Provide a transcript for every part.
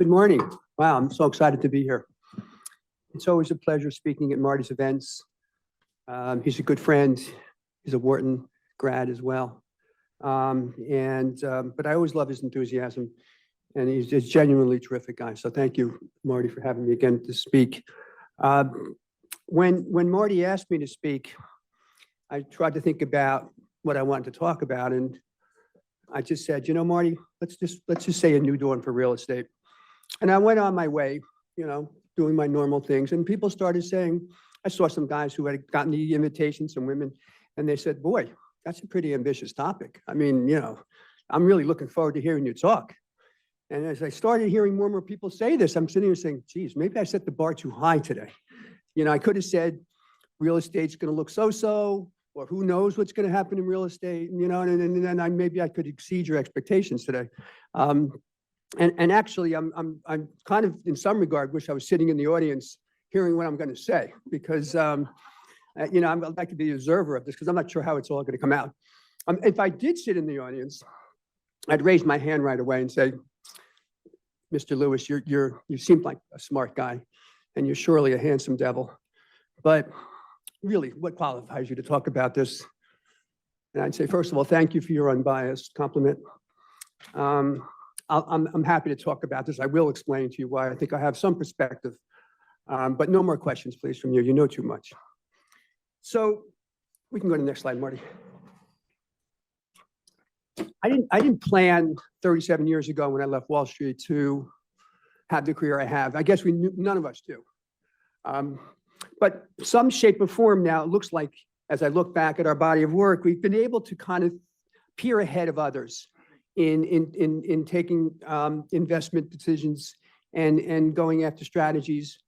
Good morning. Wow, I'm so excited to be here. It's always a pleasure speaking at Marty's events. He's a good friend. He's a Wharton grad as well. But I always love his enthusiasm, and he's a genuinely terrific guy. So thank you, Marty, for having me again to speak. When Marty asked me to speak, I tried to think about what I wanted to talk about, and I just said, you know, Marty, let's just say a new dawn for real estate. And I went on my way, you know, doing my normal things, and people started saying, I saw some guys who had gotten the invitation, some women, and they said, boy, that's a pretty ambitious topic. I mean, you know, I'm really looking forward to hearing you talk. And as I started hearing more and more people say this, I'm sitting here saying, geez, maybe I set the bar too high today. You know, I could have said real estate's going to look so-so, or who knows what's going to happen in real estate, you know, and then maybe I could exceed your expectations today. And actually, I'm kind of, in some regard, wish I was sitting in the audience hearing what I'm going to say, because, you know, I'd like to be the observer of this, because I'm not sure how it's all going to come out. If I did sit in the audience, I'd raise my hand right away and say, Mr. Lewis, you seem like a smart guy, and you're surely a handsome devil. But really, what qualifies you to talk about this? And I'd say, first of all, thank you for your unbiased compliment. I'm happy to talk about this. I will explain to you why I think I have some perspective. But no more questions, please, from you. You know too much. So we can go to the next slide, Marty. I didn't plan 37 years ago when I left Wall Street to have the career I have. I guess none of us do. But some shape or form now, it looks like, as I look back at our body of work, we've been able to kind of peer ahead of others in taking investment decisions and going after strategies.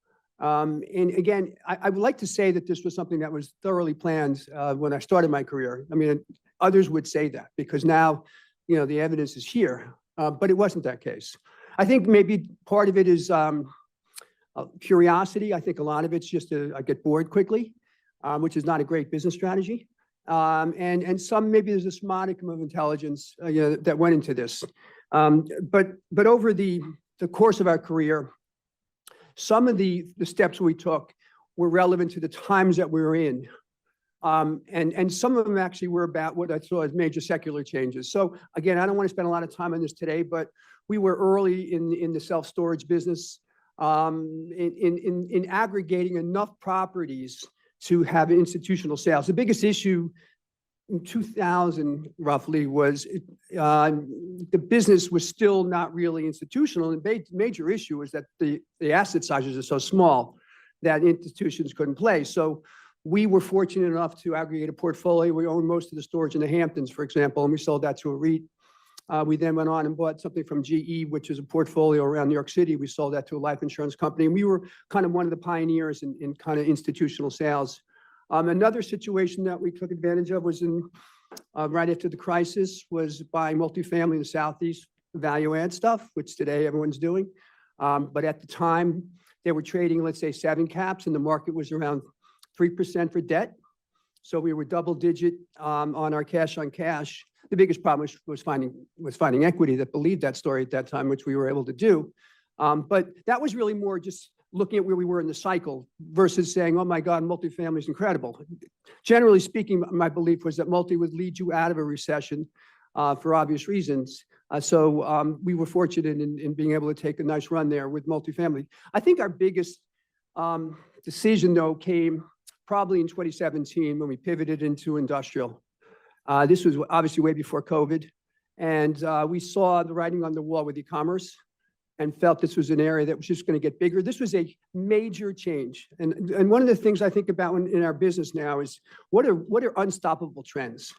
And again, I would like to say that this was something that was thoroughly planned when I started my career. I mean, others would say that, because now, you know, the evidence is here, but it wasn't that case. I think maybe part of it is curiosity. I think a lot of it's just I get bored quickly, which is not a great business strategy. And some, maybe there's this modicum of intelligence you know, that went into this. But over the course of our career, some of the steps we took were relevant to the times that we were in. And some of them actually were about what I saw as major secular changes. So again, I don't want to spend a lot of time on this today, but we were early in the self-storage business, in aggregating enough properties to have institutional sales. The biggest issue in 2000, roughly, was the business was still not really institutional. And the major issue was that the asset sizes are so small that institutions couldn't play. So we were fortunate enough to aggregate a portfolio. We owned most of the storage in the Hamptons, for example, and we sold that to a REIT. We then went on and bought something from GE, which is a portfolio around New York City. We sold that to a life insurance company. And we were kind of one of the pioneers in kind of institutional sales. Another situation that we took advantage of was right after the crisis, was buying multifamily in the Southeast, value add stuff, which today everyone's doing. But at the time, they were trading, let's say, 7 caps, and the market was around 3% for debt. So we were double digit on our cash on cash. The biggest problem was finding equity that believed that story at that time, which we were able to do. But that was really more just looking at where we were in the cycle versus saying, oh my God, multifamily is incredible. Generally speaking, my belief was that multi would lead you out of a recession for obvious reasons. So we were fortunate in being able to take a nice run there with multifamily. I think our biggest decision, though, came probably in 2017 when we pivoted into industrial. This was obviously way before COVID. And we saw the writing on the wall with e-commerce and felt this was an area that was just going to get bigger. This was a major change. And one of the things I think about in our business now is what are unstoppable trends?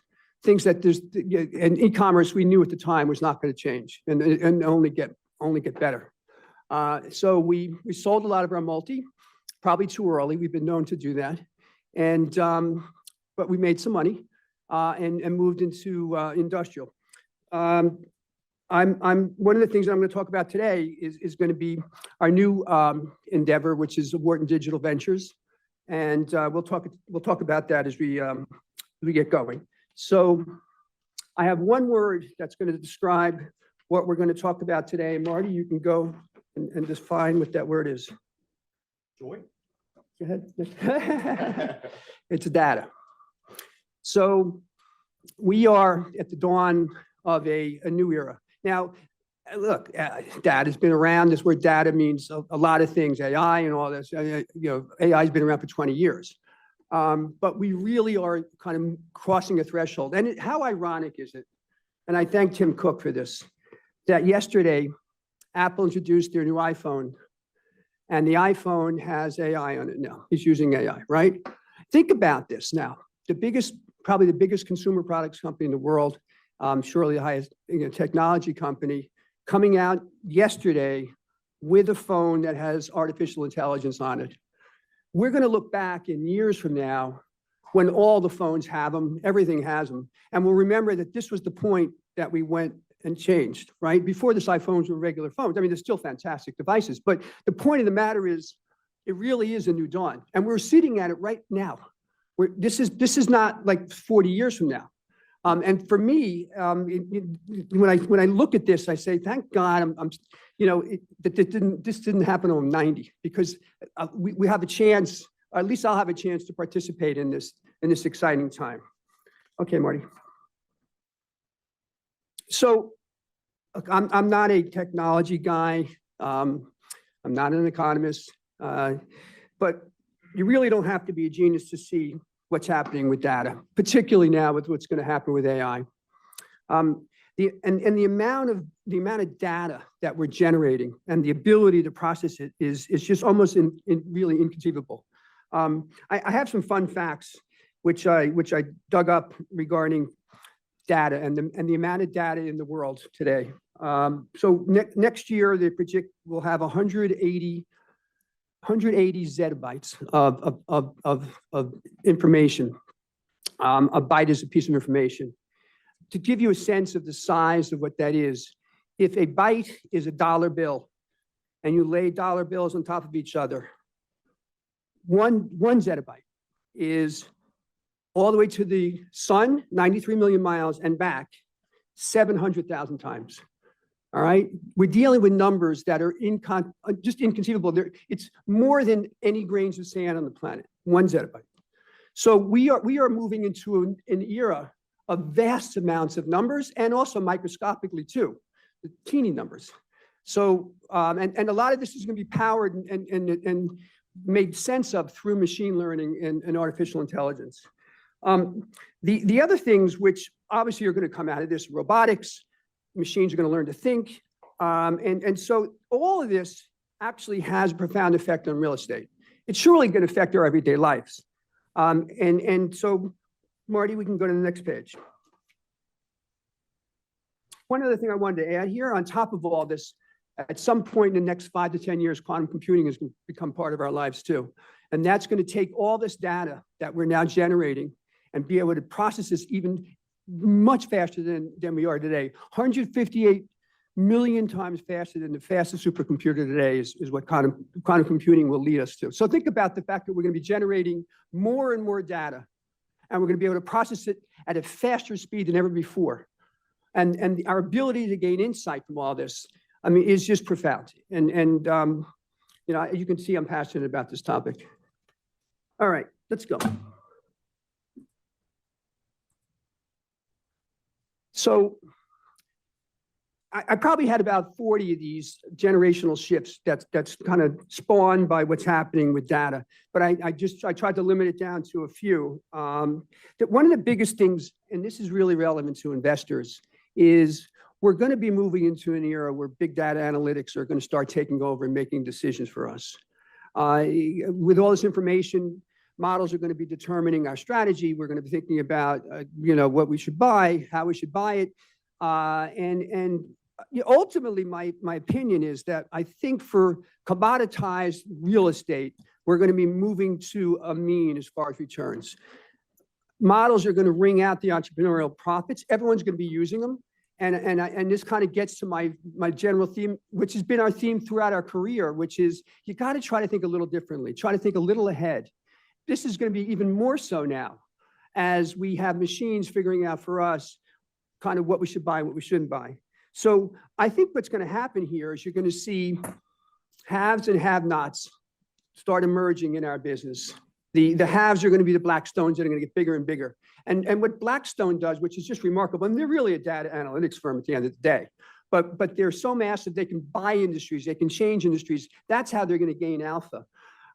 Things that and e-commerce we knew at the time was not going to change and only get better. So we sold a lot of our multi, probably too early. We've been known to do that. And but we made some money and moved into industrial. One of the things I'm going to talk about today is going to be our new endeavor, which is Wharton Digital Ventures, and we'll talk about that as we get going. So I have one word that's going to describe what we're going to talk about today. And Marty, you can go and define what that word is. Joy? Go ahead. It's data. So we are at the dawn of a new era. Now, look, data's been around. This word data means a lot of things, AI and all this. AI has been around for 20 years. But we really are kind of crossing a threshold. And how ironic is it? And I thank Tim Cook for this, that yesterday, Apple introduced their new iPhone, and the iPhone has AI on it now. He's using AI, right? Think about this now. Probably the biggest consumer products company in the world, surely the highest technology company, coming out yesterday with a phone that has artificial intelligence on it. We're going to look back in years from now when all the phones have them, everything has them, and we'll remember that this was the point that we went and changed, right? Before this, iPhones were regular phones. I mean, they're still fantastic devices, but the point of the matter is, it really is a new dawn, and we're sitting at it right now. This is not like 40 years from now. And for me, when I look at this, I say, thank God, that this didn't happen when I'm 90, because we have a chance, or at least I'll have a chance to participate in this exciting time. Okay, Marty. So, look, I'm not a technology guy. I'm not an economist, but you really don't have to be a genius to see what's happening with data, particularly now with what's going to happen with AI. The amount of data that we're generating and the ability to process it is just almost really inconceivable. I have some fun facts which I dug up regarding data and the amount of data in the world today. So next year they predict we'll have 180 zettabytes of information. A byte is a piece of information. To give you a sense of the size of what that is, if a byte is a dollar bill and you lay dollar bills on top of each other, one zettabyte is all the way to the sun, 93 million miles, and back 700,000 times. All right, we're dealing with numbers that are just inconceivable. It's more than any grains of sand on the planet, 1 zettabyte. So we are moving into an era of vast amounts of numbers, and also microscopically too, the teeny numbers. So and a lot of this is going to be powered and made sense of through machine learning and artificial intelligence. The other things which obviously are going to come out of this, robotics, machines are going to learn to think. And so all of this actually has a profound effect on real estate. It's surely going to affect our everyday lives. And so, Marty, we can go to the next page. One other thing I wanted to add here, on top of all this, at some point in the next 5 to 10 years, quantum computing is going to become part of our lives too. And that's going to take all this data that we're now generating and be able to process this even much faster than we are today. 158 million times faster than the fastest supercomputer today is what quantum computing will lead us to. So think about the fact that we're going to be generating more and more data, and we're going to be able to process it at a faster speed than ever before. And our ability to gain insight from all this, I mean, is just profound. And you can see I'm passionate about this topic. All right, let's go. So I probably had about 40 of these generational shifts that's kind of spawned by what's happening with data. But I tried to limit it down to a few. That one of the biggest things, and this is really relevant to investors, is we're going to be moving into an era where big data analytics are going to start taking over and making decisions for us. With all this information, models are going to be determining our strategy. We're going to be thinking about, what we should buy, how we should buy it. And ultimately, my opinion is that I think for commoditized real estate, we're going to be moving to a mean as far as returns. Models are going to wring out the entrepreneurial profits. Everyone's going to be using them. And this kind of gets to my general theme, which has been our theme throughout our career, which is you got to try to think a little differently, try to think a little ahead. This is going to be even more so now as we have machines figuring out for us kind of what we should buy and what we shouldn't buy. So I think what's going to happen here is you're going to see haves and have-nots start emerging in our business. The haves are going to be the Blackstones that are going to get bigger and bigger. And what Blackstone does, which is just remarkable, and they're really a data analytics firm at the end of the day, but they're so massive, they can buy industries, they can change industries. That's how they're going to gain alpha.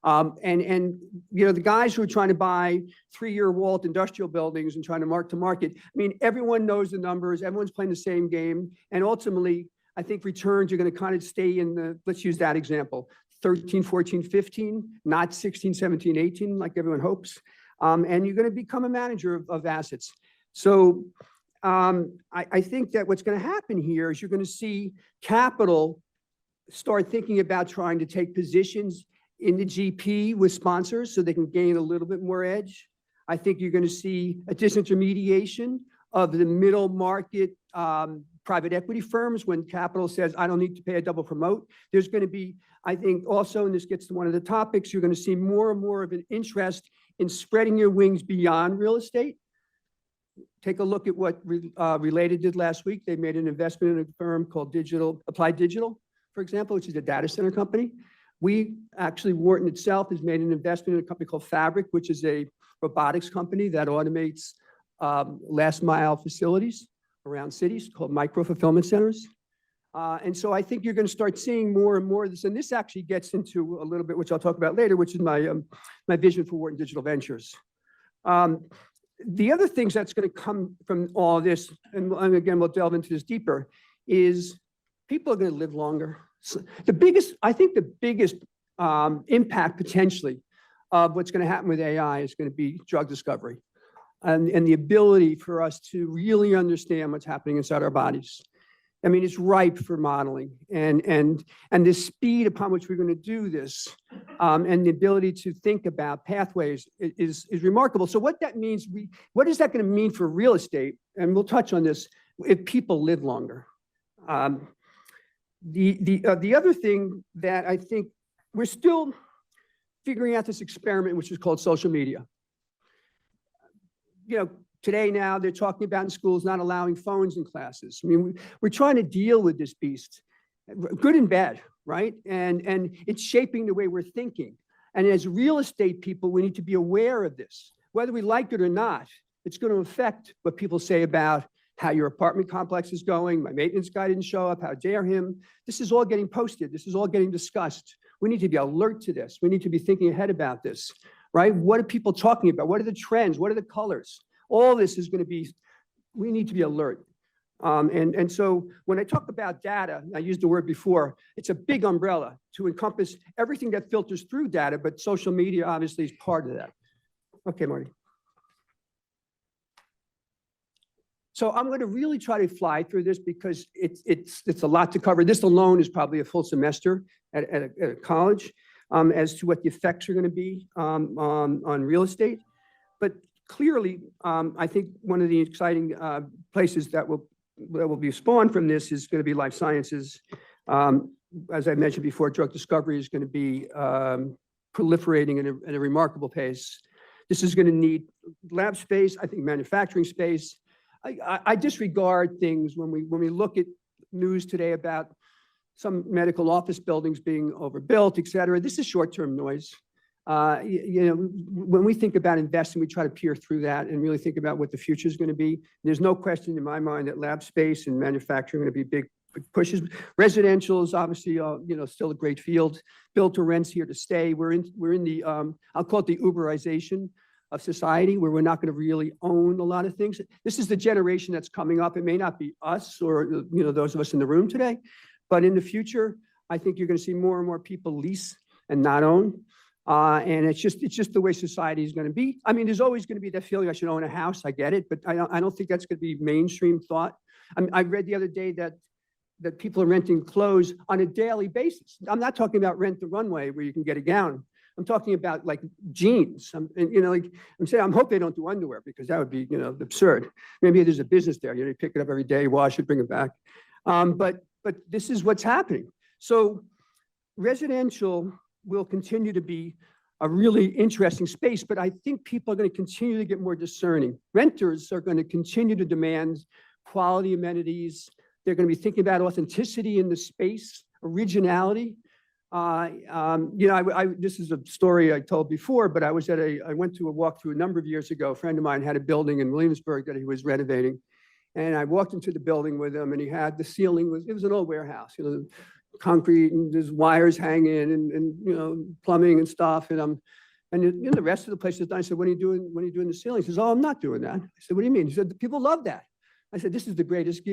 And you know, the guys who are trying to buy 3-year walled industrial buildings and trying to mark to market, I mean, everyone knows the numbers, everyone's playing the same game, and ultimately, I think returns are going to kind of stay in the, let's use that example, 13, 14, 15, not 16, 17, 18, like everyone hopes. And you're going to become a manager of assets. So I think that what's going to happen here is you're going to see capital start thinking about trying to take positions in the GP with sponsors so they can gain a little bit more edge. I think you're going to see a disintermediation of the middle market private equity firms when capital says, I don't need to pay a double promote. There's going to be, I think also, and this gets to one of the topics, you're going to see more and more of an interest in spreading your wings beyond real estate. Take a look at what Related did last week. They made an investment in a firm called Applied Digital, for example, which is a data center company. We actually, Wharton itself has made an investment in a company called Fabric, which is a robotics company that automates last mile facilities around cities called micro fulfillment centers. And so I think you're going to start seeing more and more of this. And this actually gets into a little bit, which I'll talk about later, which is my vision for Wharton Digital Ventures. The other things that's going to come from all this, and again, we'll delve into this deeper, is people are going to live longer. So I think the biggest impact potentially of what's going to happen with AI is going to be drug discovery and the ability for us to really understand what's happening inside our bodies. I mean, it's ripe for modeling, and the speed upon which we're going to do this, and the ability to think about pathways is remarkable. So what that means, what is that going to mean for real estate? And we'll touch on this if people live longer. The other thing that I think we're still figuring out this experiment, which is called social media. You know, today now they're talking about in schools not allowing phones in classes. I mean, we're trying to deal with this beast, good and bad, right? And it's shaping the way we're thinking. And as real estate people, we need to be aware of this. Whether we like it or not, it's going to affect what people say about how your apartment complex is going. My maintenance guy didn't show up. How dare him? This is all getting posted. This is all getting discussed. We need to be alert to this. We need to be thinking ahead about this, right? What are people talking about? What are the trends? What are the colors? All this is going to be, we need to be alert. And so when I talk about data, I used the word before, it's a big umbrella to encompass everything that filters through data, but social media obviously is part of that. Okay, Marty. So I'm going to really try to fly through this because it's a lot to cover. This alone is probably a full semester at a college as to what the effects are going to be on real estate. But clearly, I think one of the exciting places that will be spawned from this is going to be life sciences. As I mentioned before, drug discovery is going to be proliferating in a remarkable pace. This is going to need lab space, I think manufacturing space. I disregard things when we look at news today about some medical office buildings being overbuilt, et cetera. This is short-term noise. You know, when we think about investing, we try to peer through that and really think about what the future is going to be. There's no question in my mind that lab space and manufacturing are going to be big pushes. Residential is obviously, you know, still a great field. Build to rent's here to stay. We're in the, I'll call it the Uberization of society, where we're not going to really own a lot of things. This is the generation that's coming up. It may not be us or, you know, those of us in the room today, but in the future, I think you're going to see more and more people lease and not own. And it's just the way society is going to be. I mean, there's always going to be that feeling I should own a house. I get it, but I don't think that's going to be mainstream thought. I mean, I read the other day that people are renting clothes on a daily basis. I'm not talking about rent the runway where you can get a gown. I'm talking about like jeans. And, you know, like I'm saying, I hope they don't do underwear because that would be, you know, absurd. Maybe there's a business there. You know, you pick it up every day, wash it, bring it back. But this is what's happening. So residential will continue to be a really interesting space, but I think people are going to continue to get more discerning. Renters are going to continue to demand quality amenities. They're going to be thinking about authenticity in the space, originality. This is a story I told before, but I went to a walkthrough a number of years ago. A friend of mine had a building in Williamsburg that he was renovating. And I walked into the building with him, and he had the ceiling it was an old warehouse, concrete, and there's wires hanging and plumbing and stuff. And the rest of the place is done. I said, what are you doing the ceiling? He says, oh, I'm not doing that. I said, what do you mean? He said, people love that. I said, this is the greatest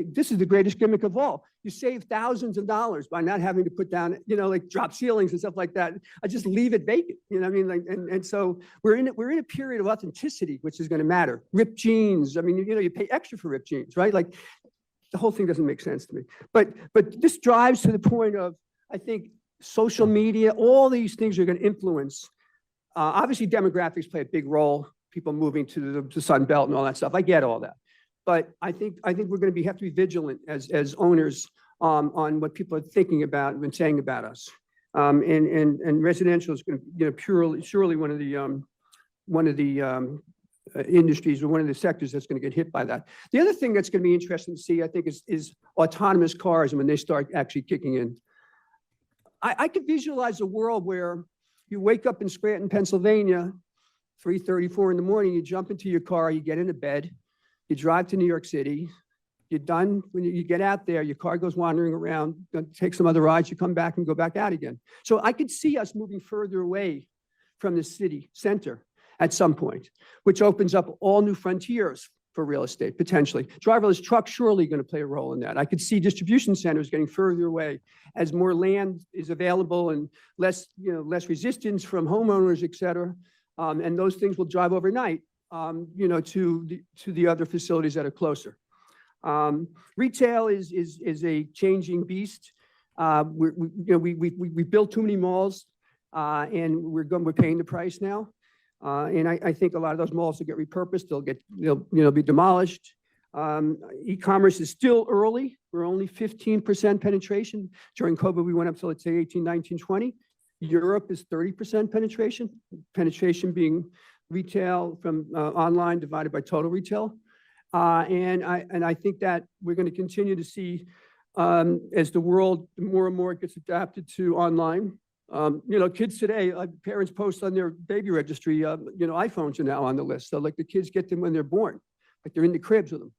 gimmick of all. You save thousands of dollars by not having to put down, like drop ceilings and stuff like that. I just leave it vacant. You know what I mean? And so we're in a period of authenticity, which is going to matter. Ripped jeans. I mean, you pay extra for ripped jeans, right? Like the whole thing doesn't make sense to me. But this drives to the point of, I think, social media, all these things are going to influence. Obviously, demographics play a big role. People moving to the Sun Belt and all that stuff. I get all that. But I think we're going to have to be vigilant as owners on what people are thinking about and saying about us. And residential is going to surely one of the industries or one of the sectors that's going to get hit by that. The other thing that's going to be interesting to see, I think, is autonomous cars and when they start actually kicking in. I could visualize a world where you wake up in Scranton, Pennsylvania, 3:34 in the morning, you jump into your car, you get into bed. You drive to New York City, you're done. When you get out there, your car goes wandering around, take some other rides, you come back and go back out again. So I could see us moving further away from the city center at some point, which opens up all new frontiers for real estate, potentially. Driverless trucks surely going to play a role in that. I could see distribution centers getting further away as more land is available and less resistance from homeowners, et cetera. And those things will drive overnight. To the other facilities that are closer. Retail is a changing beast. We built too many malls, and we're paying the price now. And I think a lot of those malls will get repurposed. They'll be demolished. E-commerce is still early. We're only 15% penetration. During COVID, we went up to, let's say, 18, 19, 20. Europe is 30% penetration. Penetration being retail from online divided by total retail. And I think that we're going to continue to see as the world more and more gets adapted to online. Kids today, parents post on their baby registry, iPhones are now on the list. So like the kids get them when they're born, like they're in the cribs with them.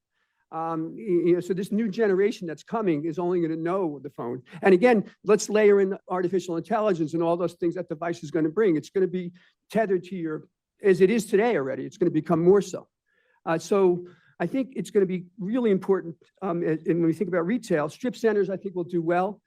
So this new generation that's coming is only going to know the phone. And again, let's layer in artificial intelligence and all those things that device is going to bring. It's going to be tethered to as it is today already, it's going to become more so. So I think it's going to be really important. And when we think about retail, strip centers, I think will do well.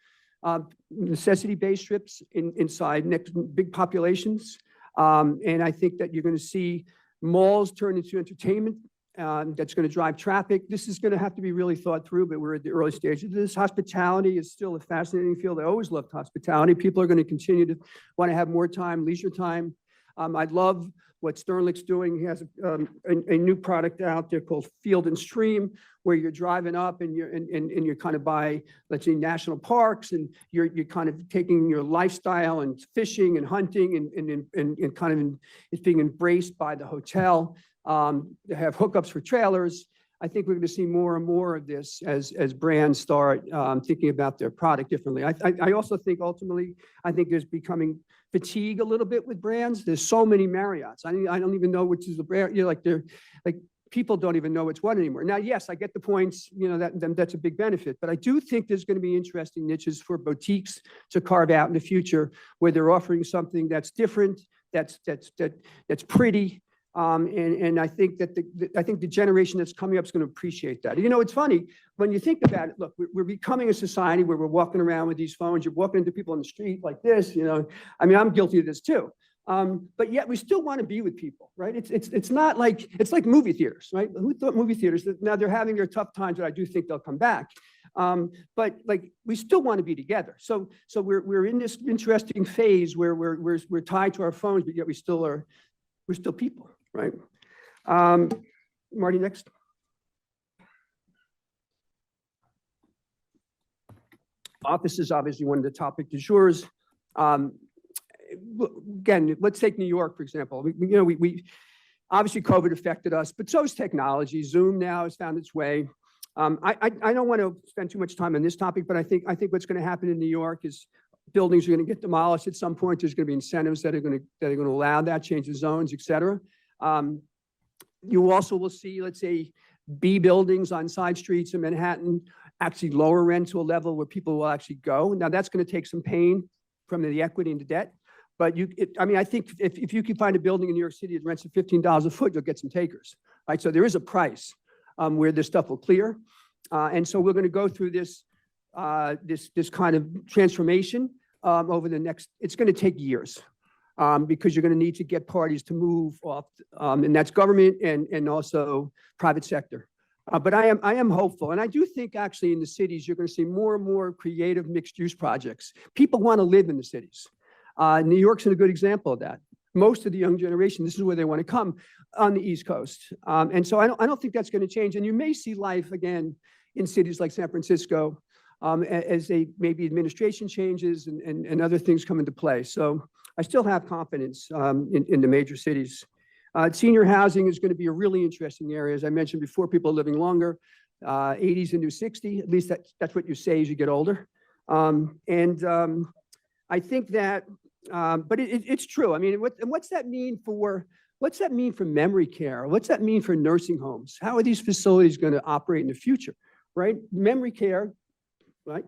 Necessity-based strips inside next big populations. And I think that you're going to see malls turn into entertainment. That's going to drive traffic. This is going to have to be really thought through, but we're at the early stages of this. Hospitality is still a fascinating field. I always loved hospitality. People are going to continue to want to have more time, leisure time. I love what Sternlicht's doing. He has a new product out there called Field and Stream, where you're driving up and you're kind of by, let's say, national parks, and you're kind of taking your lifestyle and fishing and hunting and kind of it's being embraced by the hotel. They have hookups for trailers. I think we're going to see more and more of this as brands start thinking about their product differently. I also think ultimately, I think there's becoming fatigue a little bit with brands. There's so many Marriotts. I don't even know which is the brand. People don't even know which one anymore. Now, yes, I get the points. That's a big benefit. But I do think there's going to be interesting niches for boutiques to carve out in the future, where they're offering something that's different, that's pretty. And I think that the generation that's coming up is going to appreciate that. It's funny when you think about it. Look, we're becoming a society where we're walking around with these phones. You're walking into people on the street like this. I'm guilty of this too. But yet we still want to be with people, right? It's not like it's like movie theaters, right? Who thought movie theaters? Now they're having their tough times, but I do think they'll come back. But like we still want to be together. So we're in this interesting phase where we're tied to our phones, but yet we're still people. Right. Marty, next. Office is obviously one of the topic du jour. Again, let's take New York, for example. We obviously COVID affected us, but so is technology. Zoom now has found its way. I don't want to spend too much time on this topic, but I think what's going to happen in New York is buildings are going to get demolished at some point. There's going to be incentives that are going to allow that, change the zones, et cetera. You also will see, let's say, B buildings on side streets in Manhattan actually lower rent to a level where people will actually go. Now, that's going to take some pain from the equity and the debt. But I mean, I think if you can find a building in New York City that rents at $15 a foot, you'll get some takers, right? So there is a price where this stuff will clear. And so we're going to go through this kind of transformation over the next, it's going to take years because you're going to need to get parties to move off, and that's government and also private sector. But I am hopeful. And I do think actually in the cities, you're going to see more and more creative mixed use projects. People want to live in the cities. New York's a good example of that. Most of the young generation, this is where they want to come on the East Coast. And so I don't think that's going to change. And you may see life again in cities like San Francisco as maybe administration changes and other things come into play. So I still have confidence in the major cities. Senior housing is going to be a really interesting area. As I mentioned before, people are living longer. 80 is the new 60. At least that's what you say as you get older. I think that, but it's true. I mean, what's that mean for memory care? What's that mean for nursing homes? How are these facilities going to operate in the future, right? Memory care, right?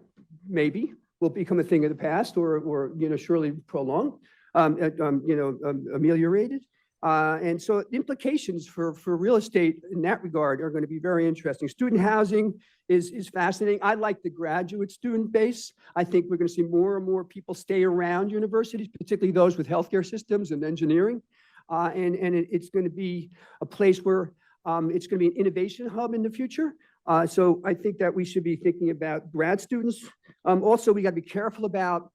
Maybe will become a thing of the past or surely prolonged, ameliorated. And so the implications for real estate in that regard are going to be very interesting. Student housing is fascinating. I like the graduate student base. I think we're going to see more and more people stay around universities, particularly those with healthcare systems and engineering. It's going to be a place where it's going to be an innovation hub in the future. So I think that we should be thinking about grad students. Also, we got to be careful about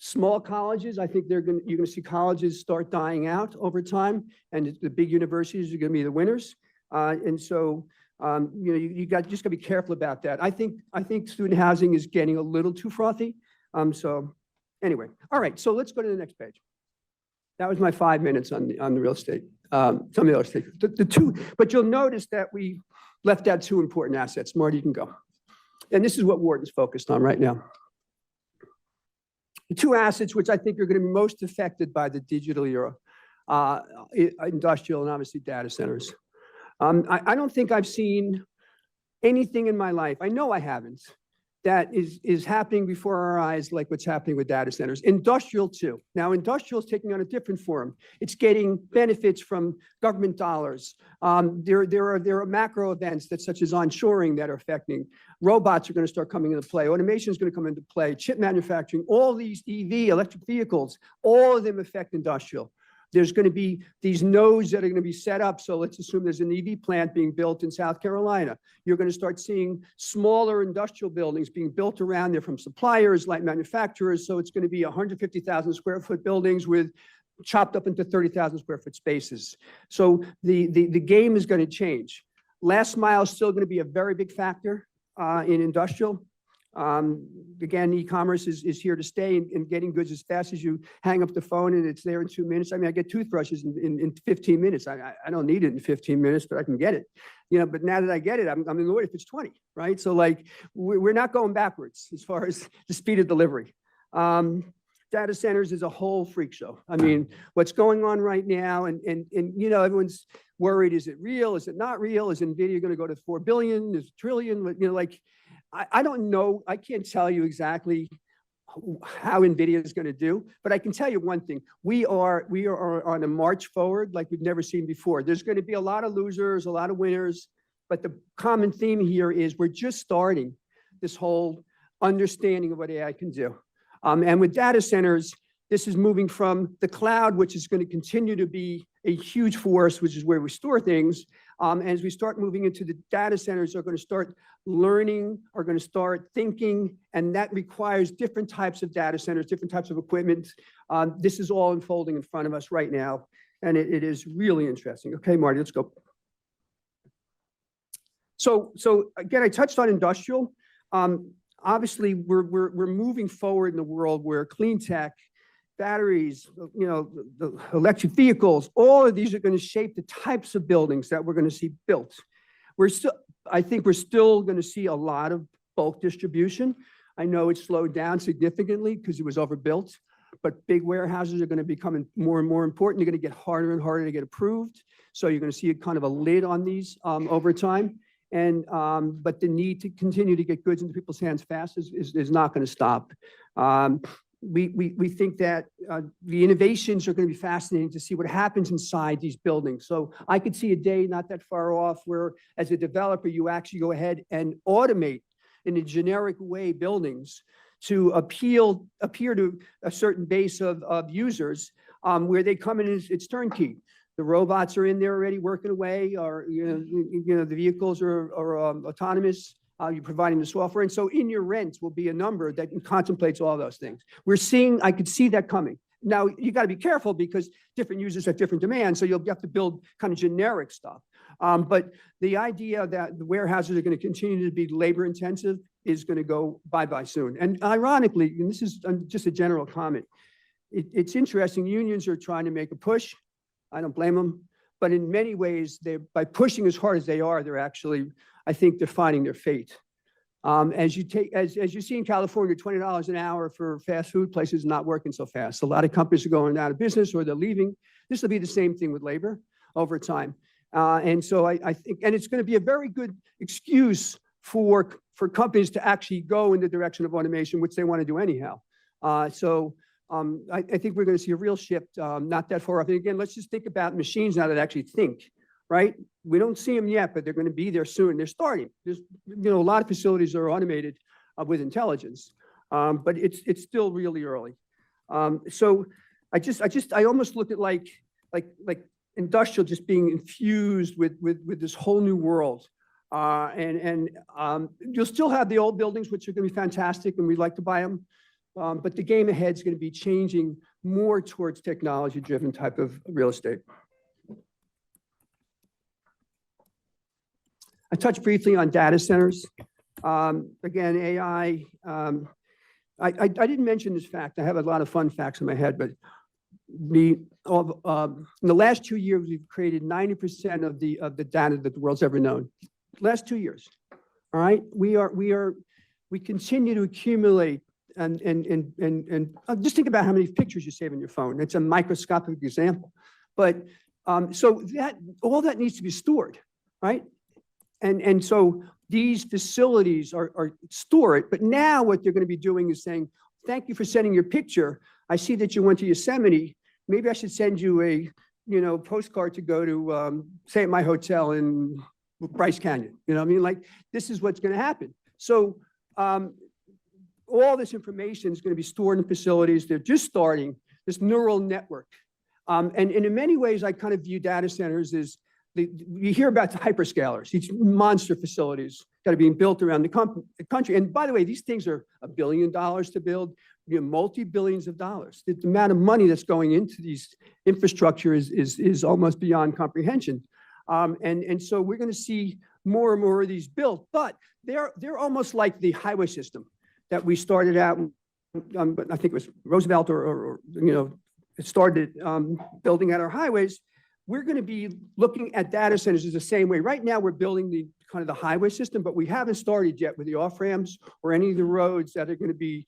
small colleges. I think you're going to see colleges start dying out over time, and the big universities are going to be the winners. You just got to be careful about that. I think student housing is getting a little too frothy. So anyway, all right. So let's go to the next page. That was my 5 minutes on the real estate. Some of the real estate. The two, but you'll notice that we left out two important assets. Marty, you can go. And this is what Wharton's focused on right now. The two assets which I think are going to be most affected by the digital era, industrial and obviously data centers. I don't think I've seen anything in my life, I know I haven't, that is happening before our eyes like what's happening with data centers. Industrial too. Now industrial is taking on a different form. It's getting benefits from government dollars. There are macro events such as onshoring that are affecting. Robots are going to start coming into play. Automation is going to come into play. Chip manufacturing, all these EV, electric vehicles, all of them affect industrial. There's going to be these nodes that are going to be set up. So let's assume there's an EV plant being built in South Carolina. You're going to start seeing smaller industrial buildings being built around there from suppliers, like manufacturers. So it's going to be 150,000 square foot buildings with chopped up into 30,000 square foot spaces. So the game is going to change. Last mile is still going to be a very big factor in industrial. Again, e-commerce is here to stay and getting goods as fast as you hang up the phone and it's there in 2 minutes. I mean, I get toothbrushes in 15 minutes. I don't need it in 15 minutes, but I can get it. But now that I get it, I'm annoyed if it's 20, right? So like, we're not going backwards as far as the speed of delivery. Data centers is a whole freak show. I mean, what's going on right now, and everyone's worried, is it real? Is it not real? Is NVIDIA going to go to 4 billion? Is it trillion? I don't know. I can't tell you exactly how NVIDIA is going to do, but I can tell you one thing. We are on a march forward like we've never seen before. There's going to be a lot of losers, a lot of winners, but the common theme here is we're just starting this whole understanding of what AI can do. And with data centers, this is moving from the cloud, which is going to continue to be a huge force, which is where we store things. As we start moving into the data centers, are going to start learning, are going to start thinking, and that requires different types of data centers, different types of equipment. This is all unfolding in front of us right now, and it is really interesting. Okay, Marty, let's go. So again, I touched on industrial. Obviously, we're moving forward in a world where clean tech, batteries, the electric vehicles, all of these are going to shape the types of buildings that we're going to see built. I think we're still going to see a lot of bulk distribution. I know it's slowed down significantly because it was overbuilt, but big warehouses are going to become more and more important. They're going to get harder and harder to get approved. So you're going to see a kind of a lid on these over time. And but the need to continue to get goods into people's hands fast is not going to stop. We think that the innovations are going to be fascinating to see what happens inside these buildings. So I could see a day not that far off where, as a developer, you actually go ahead and automate in a generic way buildings to appear to a certain base of users, where they come in, it's turnkey. The robots are in there already working away, or the vehicles are autonomous. You're providing the software, and so in your rents will be a number that contemplates all those things. I could see that coming. Now you got to be careful because different users have different demands, so you'll have to build kind of generic stuff. But the idea that the warehouses are going to continue to be labor intensive is going to go bye-bye soon. And ironically, and this is just a general comment, it's interesting. Unions are trying to make a push. I don't blame them, but in many ways, by pushing as hard as they are, they're actually, I think, they're finding their fate. As you see in California, $20 an hour for fast food places is not working so fast. A lot of companies are going out of business or they're leaving. This will be the same thing with labor over time. And so I think, and it's going to be a very good excuse for companies to actually go in the direction of automation, which they want to do anyhow. I think we're going to see a real shift not that far off. And again, let's just think about machines now that actually think, right? We don't see them yet, but they're going to be there soon. They're starting. There's, a lot of facilities are automated with intelligence, but it's still really early. So I almost look at like industrial just being infused with this whole new world. You'll still have the old buildings, which are going to be fantastic, and we'd like to buy them. But the game ahead is going to be changing more towards technology-driven type of real estate. I touched briefly on data centers. Again, AI. I didn't mention this fact. I have a lot of fun facts in my head, but in the last 2 years, we've created 90% of the data that the world's ever known. Last 2 years. All right, we continue to accumulate. And just think about how many pictures you save on your phone. It's a microscopic example, but so that all that needs to be stored, right? And so these facilities are stored, but now what they're going to be doing is saying, "Thank you for sending your picture. I see that you went to Yosemite. Maybe I should send you a postcard to go to say at my hotel in Bryce Canyon." You know what I mean? Like, this is what's going to happen. So all this information is going to be stored in facilities. They're just starting this neural network. And in many ways, I kind of view data centers as you hear about the hyperscalers, these monster facilities that are being built around the country. And by the way, these things are $1 billion to build, multi-billions of dollars. The amount of money that's going into these infrastructure is almost beyond comprehension. And so we're going to see more and more of these built, but they're almost like the highway system that we started out, I think it was Roosevelt or it started building out our highways. We're going to be looking at data centers as the same way. Right now, we're building the kind of the highway system, but we haven't started yet with the off-ramps or any of the roads that are going to be,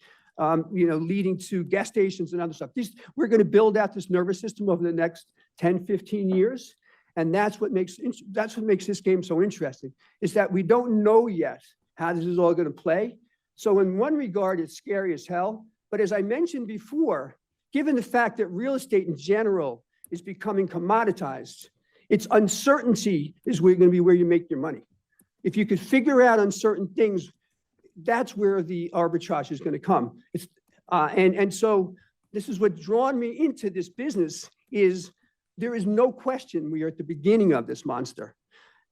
leading to gas stations and other stuff. We're going to build out this nervous system over the next 10, 15 years. And that's what makes this game so interesting, is that we don't know yet how this is all going to play. So in one regard, it's scary as hell. But as I mentioned before, given the fact that real estate in general is becoming commoditized, its uncertainty is going to be where you make your money. If you could figure out uncertain things, that's where the arbitrage is going to come. And so this is what drawn me into this business is there is no question we are at the beginning of this monster.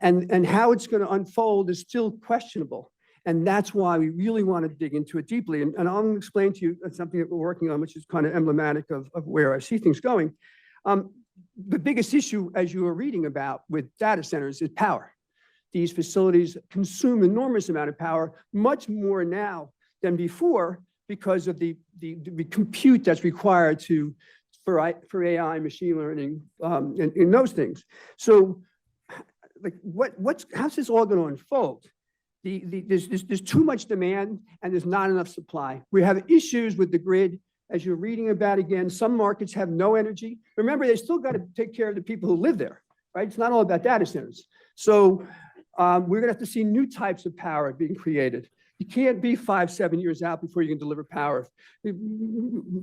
And how it's going to unfold is still questionable. And that's why we really want to dig into it deeply. And I'll explain to you something that we're working on, which is kind of emblematic of where I see things going. The biggest issue, as you were reading about with data centers, is power. These facilities consume enormous amount of power, much more now than before, because of the compute that's required for AI, machine learning, and those things. So, like, how's this all going to unfold? there's too much demand and there's not enough supply. We have issues with the grid. As you're reading about again, some markets have no energy. Remember, they still got to take care of the people who live there, right? It's not all about data centers. So we're gonna have to see new types of power being created. You can't be 5-7 years out before you can deliver power.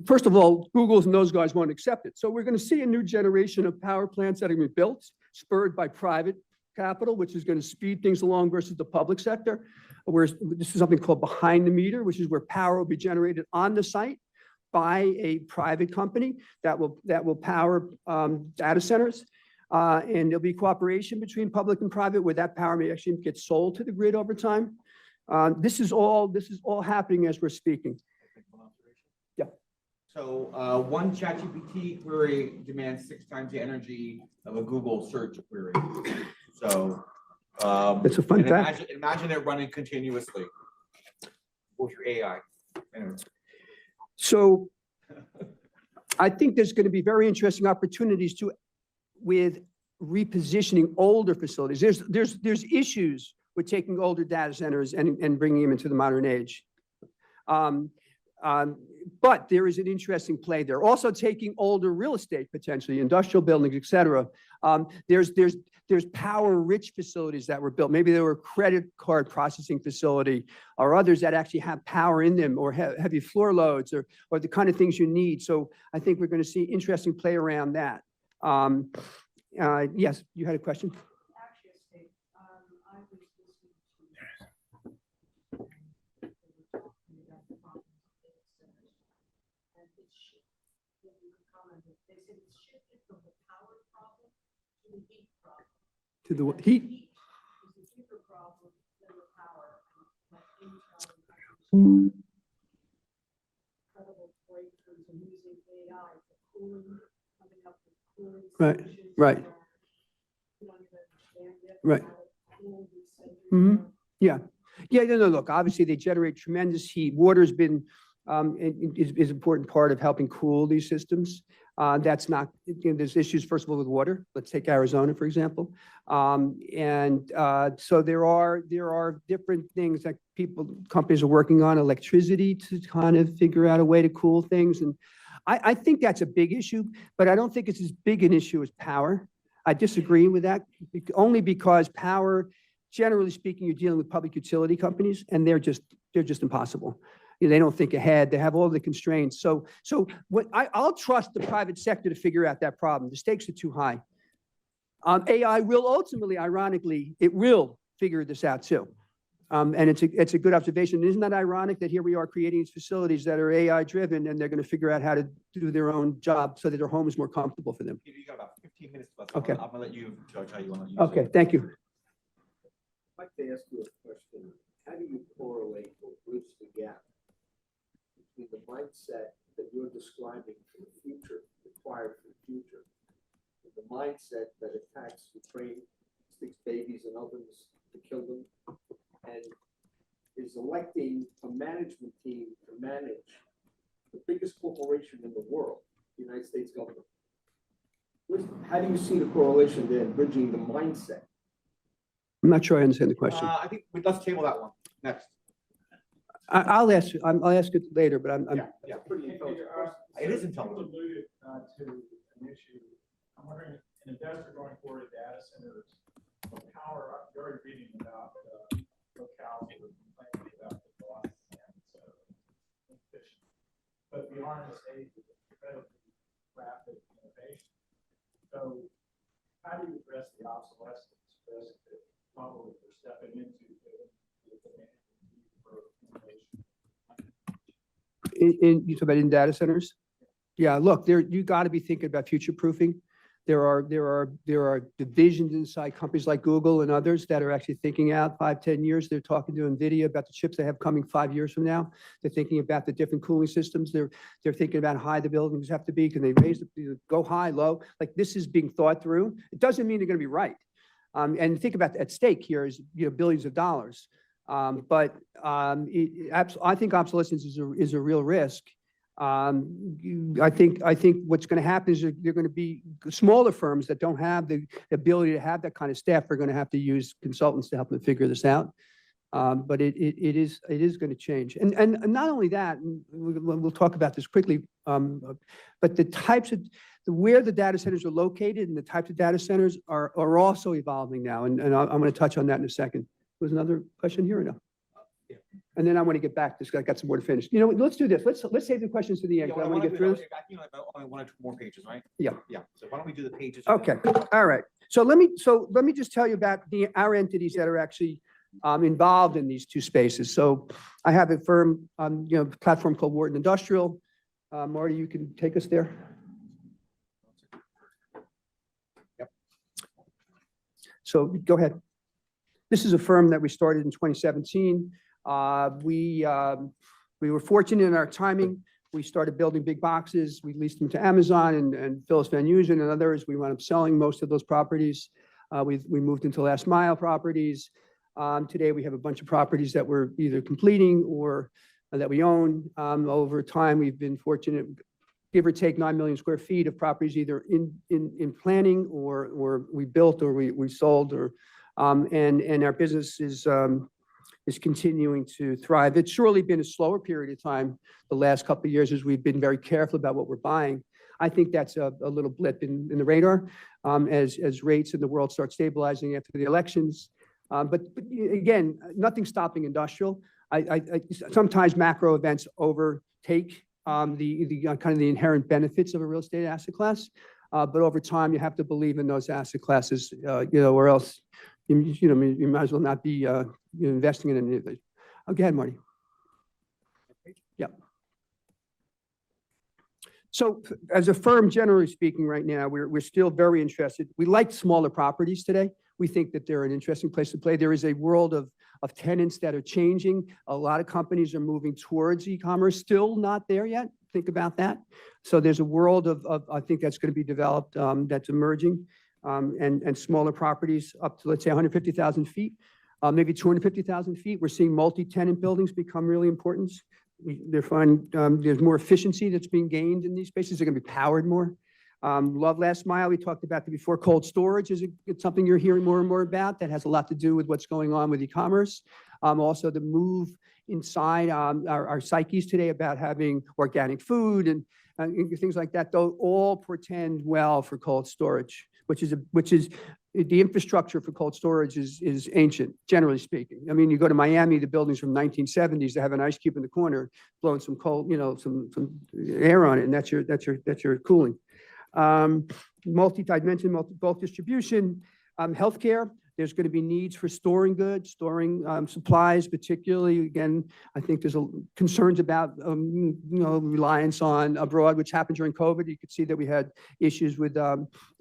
First of all, Google's and those guys won't accept it. So we're gonna see a new generation of power plants that are gonna be built, spurred by private capital, which is gonna speed things along versus the public sector. Where this is something called behind the meter, which is where power will be generated on the site by a private company that will power data centers. And there'll be cooperation between public and private where that power may actually get sold to the grid over time. This is all happening as we're speaking. Yeah. So one ChatGPT query demands 6 times the energy of a Google search query. So it's a fun fact. Imagine it running continuously with your AI. Anyway. So I think there's going to be very interesting opportunities with repositioning older facilities. There's issues with taking older data centers and bringing them into the modern age. But there is an interesting play there. Also taking older real estate, potentially industrial buildings, et cetera. There's power-rich facilities that were built. Maybe they were a credit card processing facility or others that actually have power in them or heavy floor loads or the kind of things you need. So I think we're going to see interesting play around that. Yes, you had a question? Actually, I was listening they said it's shifted from the power problem to the heat problem. To the heat? Heat is the bigger problem than the power. Incredible breakthroughs in using AI for cooling, coming up with cooling solutions. Right. You don't even understand yet. Right. Yeah. Yeah, no, look, obviously they generate tremendous heat. Water's been is an important part of helping cool these systems. That's not, there's issues, first of all, with water. Let's take Arizona, for example. So there are different things that companies are working on, electricity to kind of figure out a way to cool things. And I think that's a big issue, but I don't think it's as big an issue as power. I disagree with that, only because power, generally speaking, you're dealing with public utility companies, and they're just impossible. They don't think ahead. They have all the constraints. So I'll trust the private sector to figure out that problem. The stakes are too high. AI will ultimately, ironically, it will figure this out too. And it's a good observation. Isn't that ironic that here we are creating these facilities that are AI driven, and they're going to figure out how to do their own job so that their home is more comfortable for them. You got about 15 minutes left. Okay. I'm gonna let you judge how you want to use Okay, it. thank you. I'd like to ask you a question. How do you correlate or bridge the gap between the mindset that you're describing for the future, required for the future, and the mindset that attacks Ukraine, sticks babies in ovens to kill them, and is electing a management team to manage the biggest corporation in the world, the United States government? How do you see the correlation there in bridging the mindset? I'm not sure I understand the question. I think let's table that one next. I'll ask it later, but I'm Yeah. Pretty intelligent question. It is intelligent. Alluded to an issue. I'm wondering, an investor going forward to data centers, the power, I'm very reading about locales that are complaining about the loss and efficient. But we are in a stage of incredibly rapid innovation. So how do you address the obsolescence risk that probably we're stepping into the demand for innovation? you talk about in data centers? Yeah, look, you got to be thinking about future proofing. There are divisions inside companies like Google and others that are actually thinking out 5-10 years. They're talking to NVIDIA about the chips they have coming 5 years from now. They're thinking about the different cooling systems. They're thinking about how high the buildings have to be. Can they go high, low? Like, this is being thought through. It doesn't mean they're going to be right. And think about at stake here is billions of dollars. I think obsolescence is a real risk. I think what's going to happen is they're going to be smaller firms that don't have the ability to have that kind of staff are going to have to use consultants to help them figure this out. But it is going to change. And not only that, and we'll talk about this quickly, but the types of, where the data centers are located and the types of data centers are also evolving now. And I'm going to touch on that in a second. Was another question here or no? Yeah. And then I want to get back to this. I got some more to finish. You know, let's do this. Let's save the questions to the end. 'Cause I want to get through this. You know, about only 1 or 2 more pages, right? Yeah. Yeah, so why don't we do the pages? Okay, all right. So let me just tell you about our entities that are actually involved in these two spaces. So I have a firm, platform called Wharton Industrial. Marty, you can take us there. Yep. So go ahead. This is a firm that we started in 2017. We were fortunate in our timing. We started building big boxes. We leased them to Amazon and Phyllis Van Heusen and others. We wound up selling most of those properties. We moved into last mile properties. Today, we have a bunch of properties that we're either completing or that we own. Over time, we've been fortunate, give or take 9 million square feet of properties either in planning or we built or we sold and our business is continuing to thrive. It's surely been a slower period of time the last couple of years as we've been very careful about what we're buying. I think that's a little blip in the radar as rates in the world start stabilizing after the elections. But again, nothing stopping industrial. Sometimes macro events overtake the kind of the inherent benefits of a real estate asset class. But over time, you have to believe in those asset classes, or else you might as well not be investing in any of these. Go ahead, Marty. Yep. So as a firm, generally speaking, right now, we're still very interested. We like smaller properties today. We think that they're an interesting place to play. There is a world of tenants that are changing. A lot of companies are moving towards e-commerce, still not there yet. Think about that. So there's a world of I think that's going to be developed that's emerging. And smaller properties up to, let's say, 150,000 feet, maybe 250,000 feet. We're seeing multi-tenant buildings become really important. They're finding there's more efficiency that's being gained in these spaces. They're going to be powered more. Love last mile, we talked about that before. Cold storage is it's something you're hearing more and more about that has a lot to do with what's going on with e-commerce. Also the move inside our psyches today about having organic food and things like that, though all portend well for cold storage, which is the infrastructure for cold storage is ancient, generally speaking. I mean, you go to Miami, the buildings from 1970s, they have an ice cube in the corner, blowing some cold, some air on it, and that's your cooling. Multi-dimension, bulk distribution, healthcare. There's going to be needs for storing goods, storing supplies, particularly. Again, I think there's concerns about reliance on abroad, which happened during COVID. You could see that we had issues with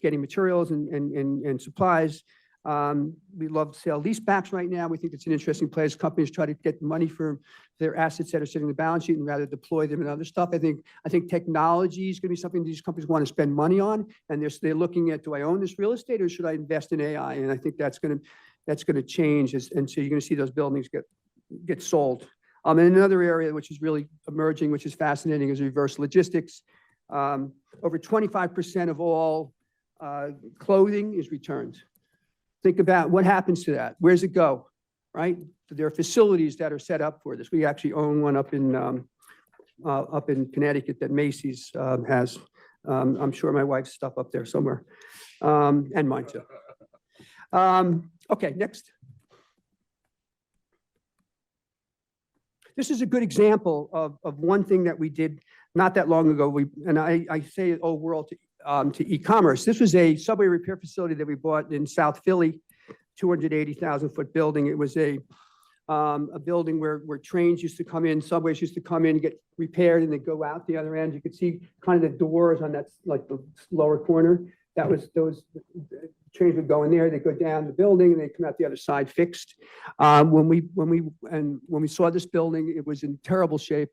getting materials and supplies. We love sale leasebacks right now. We think it's an interesting place. Companies try to get money for their assets that are sitting in the balance sheet and rather deploy them in other stuff. I think technology is going to be something these companies want to spend money on, and they're looking at, do I own this real estate or should I invest in AI? And I think that's going to change, and so you're going to see those buildings get sold. And another area which is really emerging, which is fascinating, is reverse logistics. Over 25% of all clothing is returned. Think about what happens to that. Where's it go, right? There are facilities that are set up for this. We actually own one up in Connecticut that Macy's has. I'm sure my wife's stuff up there somewhere, and mine too. Okay, next. This is a good example of one thing that we did not that long ago. I say old world to e-commerce. This was a subway repair facility that we bought in South Philly, 280,000-foot building. It was a building where trains used to come in, subways used to come in, get repaired, and they go out the other end. You could see kind of the doors on that, like the lower corner. Those trains would go in there, they go down the building, and they come out the other side fixed. When we saw this building, it was in terrible shape.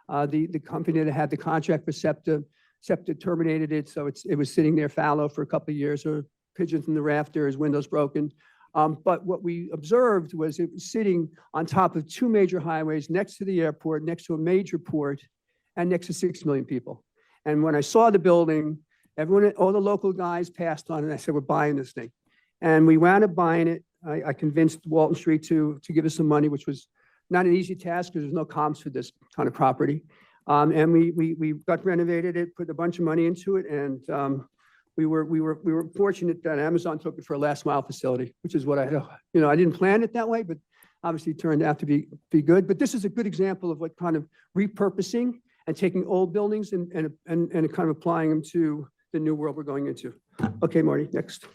The company that had the contract for SEPTA terminated it, so it was sitting there fallow for a couple of years, or pigeons in the rafters, windows broken. But what we observed was it was sitting on top of 2 major highways, next to the airport, next to a major port, and next to 6 million people. And when I saw the building, all the local guys passed on, and I said, we're buying this thing. And we wound up buying it. I convinced Wharton Street to give us some money, which was not an easy task because there's no comps for this kind of property. And we got renovated it, put a bunch of money into it, and we were fortunate that Amazon took it for a last mile facility, which is what I didn't plan it that way, but obviously it turned out to be good. But this is a good example of what kind of repurposing and taking old buildings and kind of applying them to the new world we're going into. Okay, Marty, next.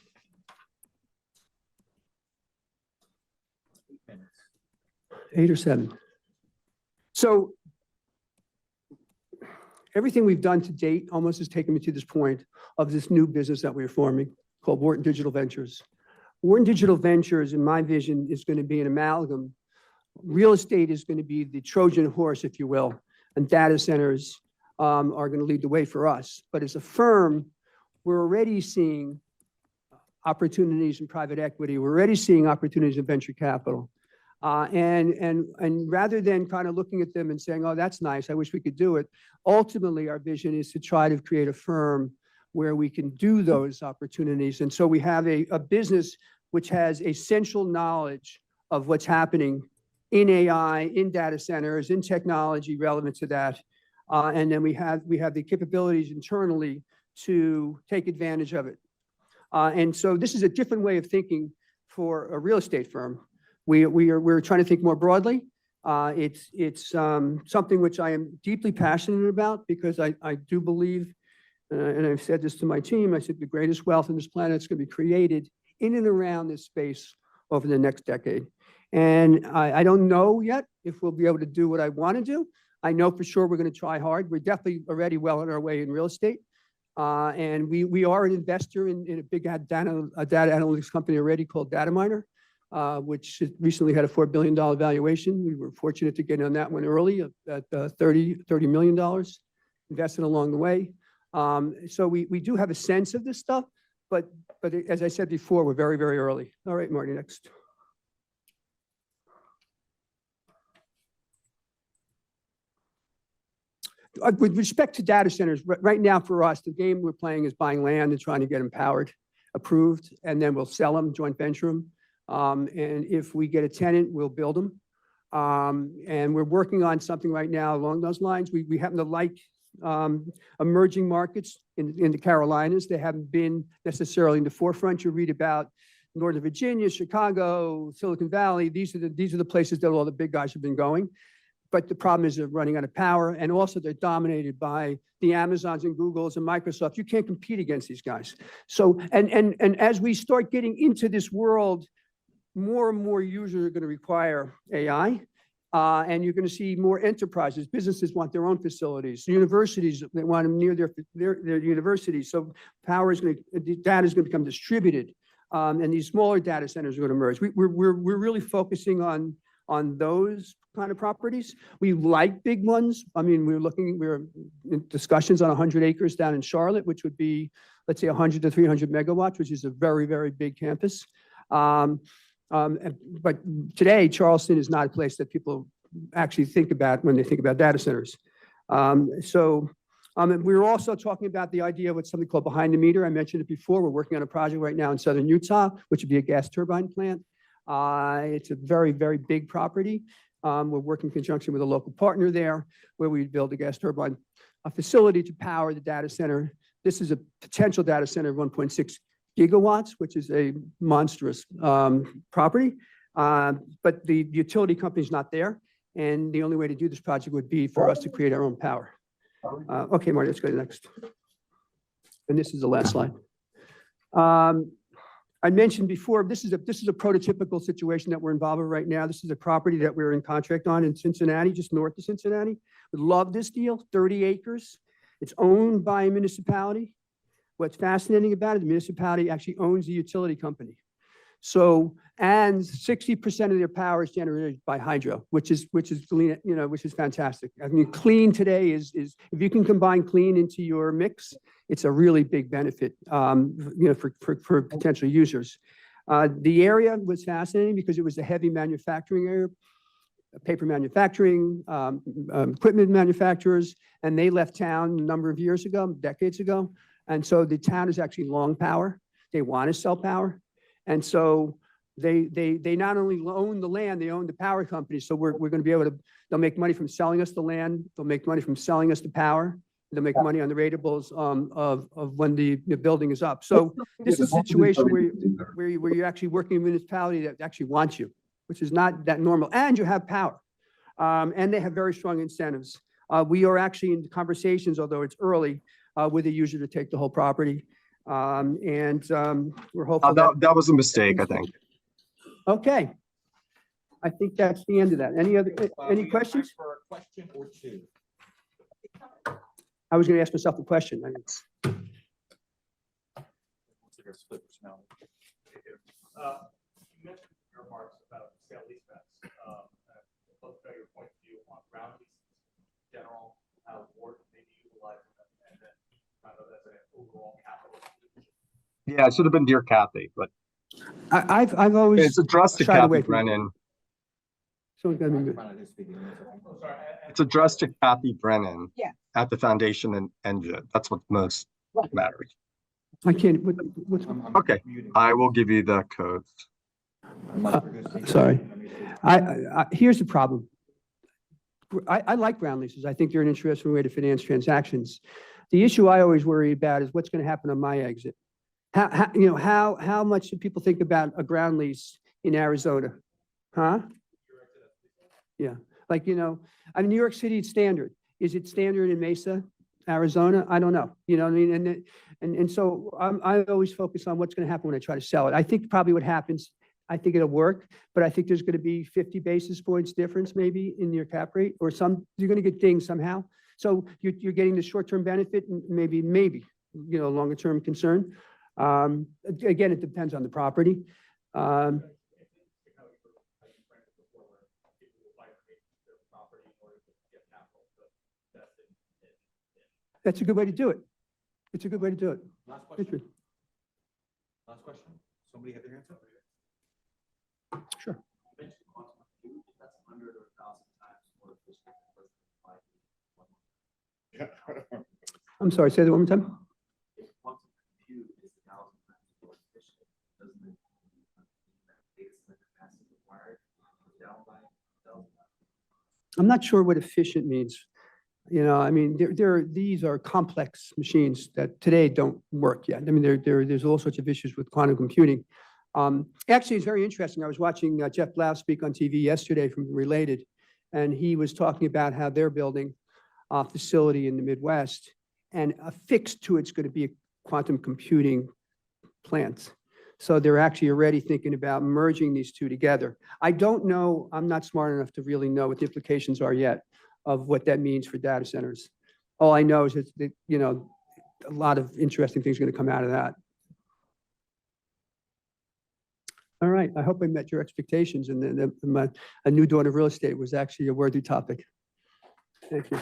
8 or 7. So everything we've done to date almost has taken me to this point of this new business that we're forming called Wharton Digital Ventures. Wharton Digital Ventures, in my vision, is going to be an amalgam. Real estate is going to be the Trojan horse, if you will, and data centers are going to lead the way for us. But as a firm, we're already seeing opportunities in private equity. We're already seeing opportunities in venture capital. And rather than kind of looking at them and saying, oh, that's nice, I wish we could do it, ultimately our vision is to try to create a firm where we can do those opportunities. And so we have a business which has essential knowledge of what's happening in AI, in data centers, in technology relevant to that. And then we have the capabilities internally to take advantage of it. And so this is a different way of thinking for a real estate firm. We're trying to think more broadly. It's something which I am deeply passionate about because I do believe, and I've said this to my team, I said the greatest wealth on this planet is going to be created in and around this space over the next decade. And I don't know yet if we'll be able to do what I want to do. I know for sure we're going to try hard. We're definitely already well on our way in real estate. And we are an investor in a big data analytics company already called Dataminer, which recently had a $4 billion valuation. We were fortunate to get on that one early at $30 million invested along the way. So we do have a sense of this stuff, but as I said before, we're very, very early. All right, Marty, next. With respect to data centers, right now for us, the game we're playing is buying land and trying to get them powered, approved, and then we'll sell them, joint venture them. And if we get a tenant, we'll build them. And we're working on something right now along those lines. We happen to like emerging markets in the Carolinas. They haven't been necessarily in the forefront. You read about Northern Virginia, Chicago, Silicon Valley. These are the places that all the big guys have been going. But the problem is they're running out of power, and also they're dominated by the Amazons and Googles and Microsoft. You can't compete against these guys. So, and as we start getting into this world, more and more users are going to require AI, and you're going to see more enterprises. Businesses want their own facilities. Universities, they want them near their universities. So data is going to become distributed, and these smaller data centers are going to emerge. We're really focusing on those kind of properties. We like big ones. I mean, we're in discussions on 100 acres down in Charlotte, which would be, let's say, 100 to 300 megawatts, which is a very, very big campus. But today, Charleston is not a place that people actually think about when they think about data centers. We're also talking about the idea of what's something called behind the meter. I mentioned it before. We're working on a project right now in southern Utah, which would be a gas turbine plant. It's a very, very big property. We're working in conjunction with a local partner there where we build a gas turbine facility to power the data center. This is a potential data center of 1.6 gigawatts, which is a monstrous property. But the utility company is not there. And the only way to do this project would be for us to create our own power. Okay, Marty, let's go to the next. And this is the last slide. I mentioned before, this is a prototypical situation that we're involved in right now. This is a property that we're in contract on in Cincinnati, just north of Cincinnati. We love this deal, 30 acres. It's owned by a municipality. What's fascinating about it, the municipality actually owns the utility company. So, and 60% of their power is generated by hydro, which is fantastic. I mean, clean today is if you can combine clean into your mix, it's a really big benefit, for potential users. The area was fascinating because it was a heavy manufacturing area, paper manufacturing, equipment manufacturers, and they left town a number of years ago, decades ago. And so the town is actually long power. They want to sell power. And so They not only own the land, they own the power company. So we're going to be able to, they'll make money from selling us the land. They'll make money from selling us the power. They'll make money on the ratables of when the building is up. So this is a situation where you're actually working in a municipality that actually wants you, which is not that normal. And you have power. And they have very strong incentives. We are actually in conversations, although it's early, with the user to take the whole property. We're hopeful That was a mistake, I think. Okay. I think that's the end of that. Any We got questions? time for a question or two. I was going to ask myself a question. You mentioned in your remarks about sale leasebacks. I'd love to know your point of view on ground leases in general, how Wharton may be utilizing them, and then kind of as an overall capital. Yeah, it should have been Dear Kathy, but I've always it's addressed to shied away Kathy from it. Brennan. Someone's got to be. Oh, sorry. It's addressed to Kathy Brennan. Yeah. At the foundation and engine. That's what most matters. I can't. What's Okay, I will give you the codes. sorry. Here's the problem. I like ground leases. I think they're an interesting way to finance transactions. The issue I always worry about is what's going to happen on my exit. How much do people think about a ground lease in Arizona? Huh? Yeah. Like, I mean, New York City, it's standard. Is it standard in Mesa, Arizona? I don't know. You know what I mean? And so I always focus on what's going to happen when I try to sell it. I think probably what happens, I think it'll work, but I think there's going to be 50 basis points difference maybe in your cap rate or you're going to get dinged somehow. So you're getting the short-term benefit and maybe, longer-term concern. Again, it depends on the property. That's a good way to do it. It's a good way to do it. Last question. Interesting. Last question. Somebody have their hands up? Sure. That's 100 or 1,000 times more efficient. I'm sorry, say that one more time. If quantum compute is 1,000 times more efficient, doesn't it mean that data center capacity required goes down by 1,000 times? I'm not sure what efficient means. I mean, these are complex machines that today don't work yet. I mean, there's all sorts of issues with quantum computing. Actually, it's very interesting. I was watching Jeff Blau speak on TV yesterday from Related, and he was talking about how they're building a facility in the Midwest, and affixed to it's going to be a quantum computing plant. So they're actually already thinking about merging these two together. I don't know, I'm not smart enough to really know what the implications are yet of what that means for data centers. All I know is that, a lot of interesting things are going to come out of that. All right, I hope I met your expectations, and a new dawn of real estate was actually a worthy topic. Thank you.